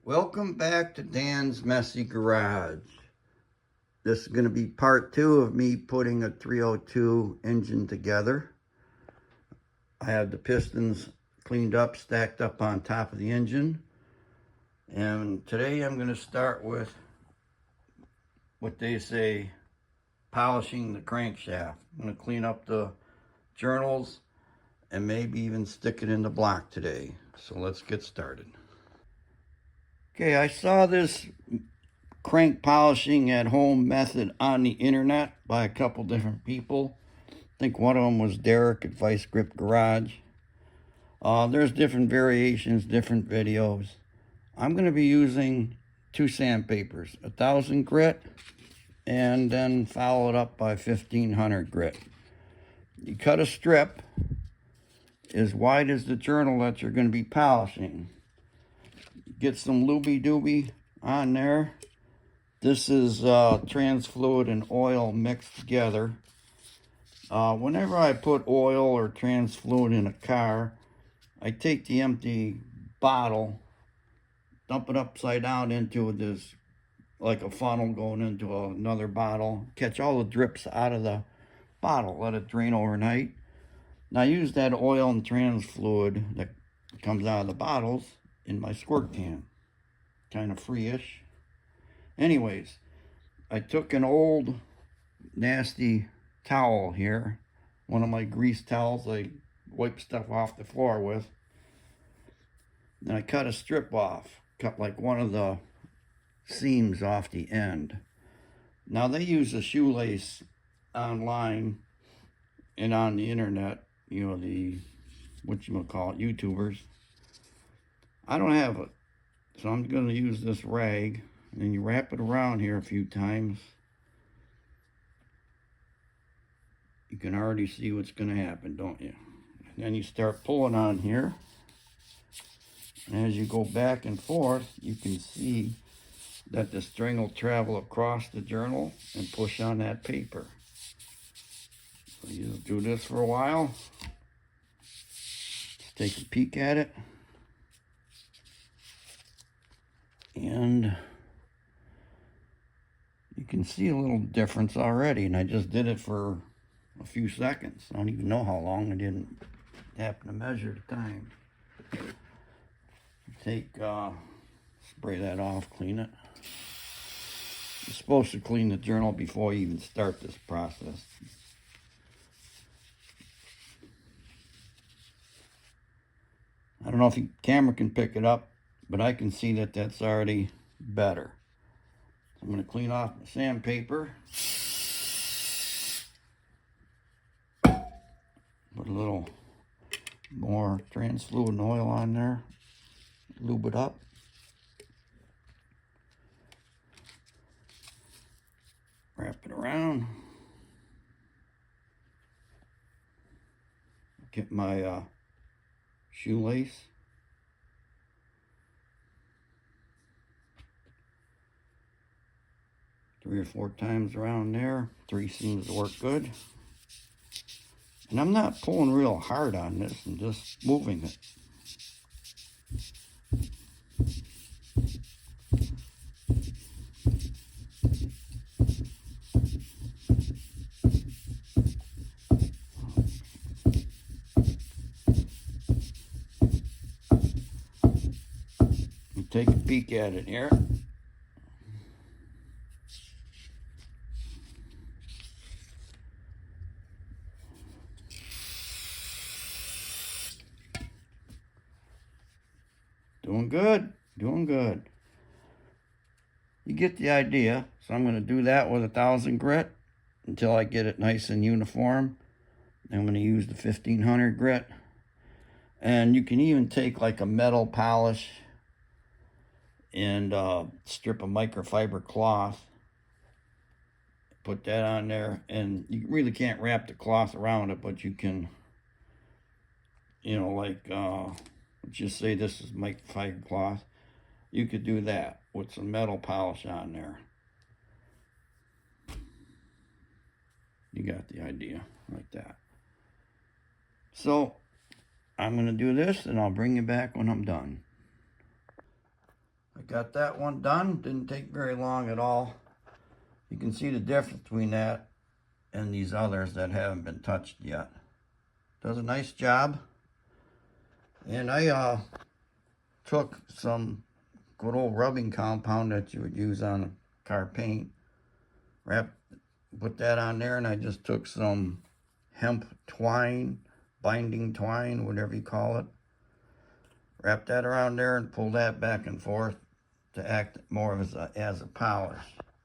Welcome back to Dan's Messy Garage. This is going to be part 2 of me putting a 302 engine together. I have the pistons cleaned up, stacked up on top of the engine. And today I'm going to start with what they say, polishing the crankshaft. I'm going to clean up the journals and maybe even stick it in the block today. So let's get started. Okay, I saw this crank polishing at home method on the internet by a couple different people. I think one of them was Derek at Vice Grip Garage. There's different variations, different videos. I'm going to be using 2 sandpapers, 1000 grit and then follow it up by 1500 grit. You cut a strip as wide as the journal that you're going to be polishing. Get some looby-dooby on there. This is trans fluid and oil mixed together. Whenever I put oil or trans fluid in a car, I take the empty bottle, dump it upside down into this, like a funnel going into another bottle, catch all the drips out of the bottle, let it drain overnight. Now I use that oil and trans fluid that comes out of the bottles in my squirt can. Kind of free-ish. Anyways, I took an old nasty towel here, one of my grease towels I wipe stuff off the floor with. Then I cut a strip off, cut like one of the seams off the end. Now they use a shoelace online and on the internet, you know, the, what you would call it, YouTubers. I don't have it, so I'm going to use this rag, and then you wrap it around here a few times. You can already see what's going to happen, don't you? And then you start pulling on here. And as you go back and forth, you can see that the string will travel across the journal and push on that paper. So you do this for a while. Just take a peek at it. And you can see a little difference already. And I just did it for a few seconds. I don't even know how long. I didn't happen to measure the time. Take, spray that off, clean it. You're supposed to clean the journal before you even start this process. I don't know if the camera can pick it up, but I can see that that's already better. So I'm going to clean off the sandpaper. Put a little more trans fluid and oil on there. Lube it up. Wrap it around. Get my shoelace. Three or four times around there. 3 seems to work good. And I'm not pulling real hard on this. I'm just moving it. Take a peek at it here. Doing good, doing good. You get the idea. So I'm going to do that with 1000 grit until I get it nice and uniform. I'm going to use the 1500 grit. And you can even take like a metal polish and strip a microfiber cloth, put that on there, and you really can't wrap the cloth around it, but you can, you know, like let's just say this is microfiber cloth. You could do that with some metal polish on there. You got the idea, like that. So I'm going to do this, and I'll bring you back when I'm done. I got that one done. Didn't take very long at all. You can see the difference between that and these others that haven't been touched yet. Does a nice job. And I took some good old rubbing compound that you would use on a car paint, put that on there, and I just took some hemp twine, binding twine, whatever you call it, wrap that around there and pull that back and forth to act more as a polish.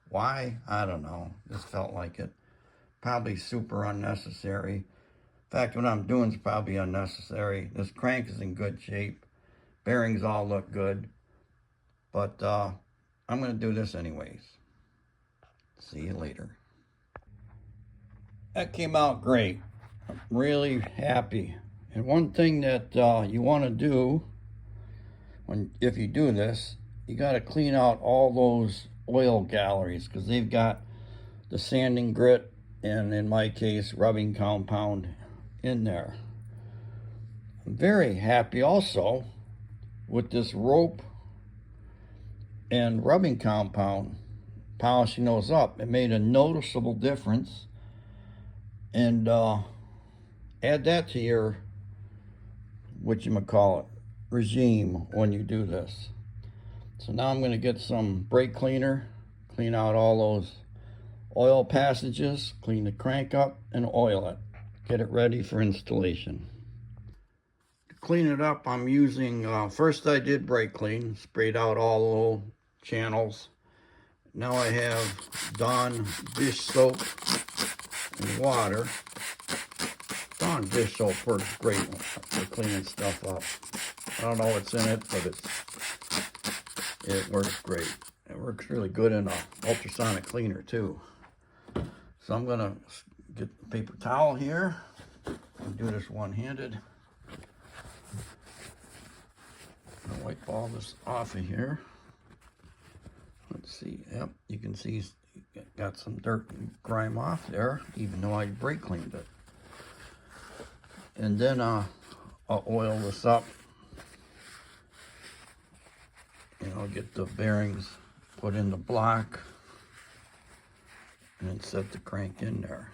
Why? I don't know. Just felt like it. Probably super unnecessary. In fact, what I'm doing is probably unnecessary. This crank is in good shape. Bearings all look good. But I'm going to do this anyways. See you later. That came out great. I'm really happy. And one thing that you want to do if you do this, you got to clean out all those oil galleries, because they've got the sanding grit and, in my case, rubbing compound in there. I'm very happy also with this rope and rubbing compound polishing those up. It made a noticeable difference. And add that to your regime when you do this. So now I'm going to get some brake cleaner, clean out all those oil passages, clean the crank up, and oil it. Get it ready for installation. To clean it up, I'm using, first I did brake clean, sprayed out all the little channels. Now I have Dawn dish soap and water. Dawn dish soap works great for cleaning stuff up. I don't know what's in it, but it works great. It works really good in a ultrasonic cleaner too. So I'm gonna get the paper towel here and do this one-handed. I'm gonna wipe all this off of here. Let's see, yep, you can see got some dirt and grime off there, even though I brake cleaned it. And then I'll oil this up. And I'll get the bearings put in the block and then set the crank in there.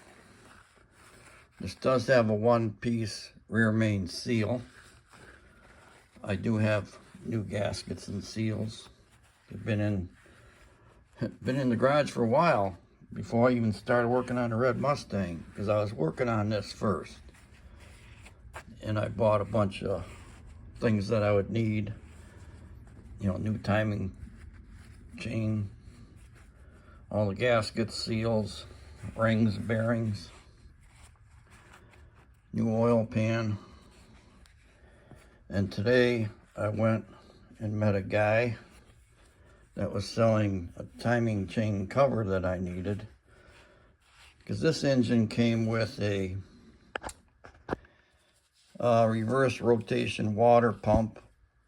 This does have a one-piece rear main seal. I do have new gaskets and seals. They've been in the garage for a while before I even started working on the red Mustang, because I was working on this first. And I bought a bunch of things that I would need. You know, new timing chain, all the gaskets, seals, rings, bearings, new oil pan. And today I went and met a guy that was selling a timing chain cover that I needed, because this engine came with a reverse rotation water pump,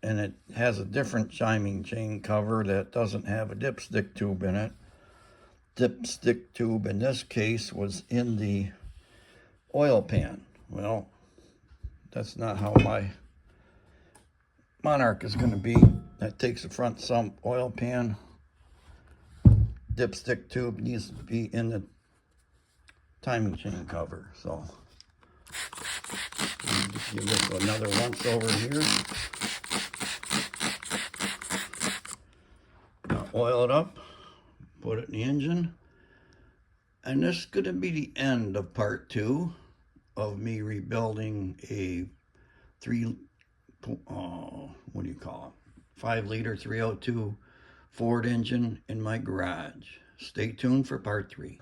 and it has a different timing chain cover that doesn't have a dipstick tube in it. Dipstick tube in this case was in the oil pan. Well, that's not how my Monarch is going to be. That takes the front sump oil pan. Dipstick tube needs to be in the timing chain cover. So just give it another once over here. Now oil it up, put it in the engine, and this is going to be the end of part 2 of me rebuilding a 5-liter 302 Ford engine in my garage. Stay tuned for part 3.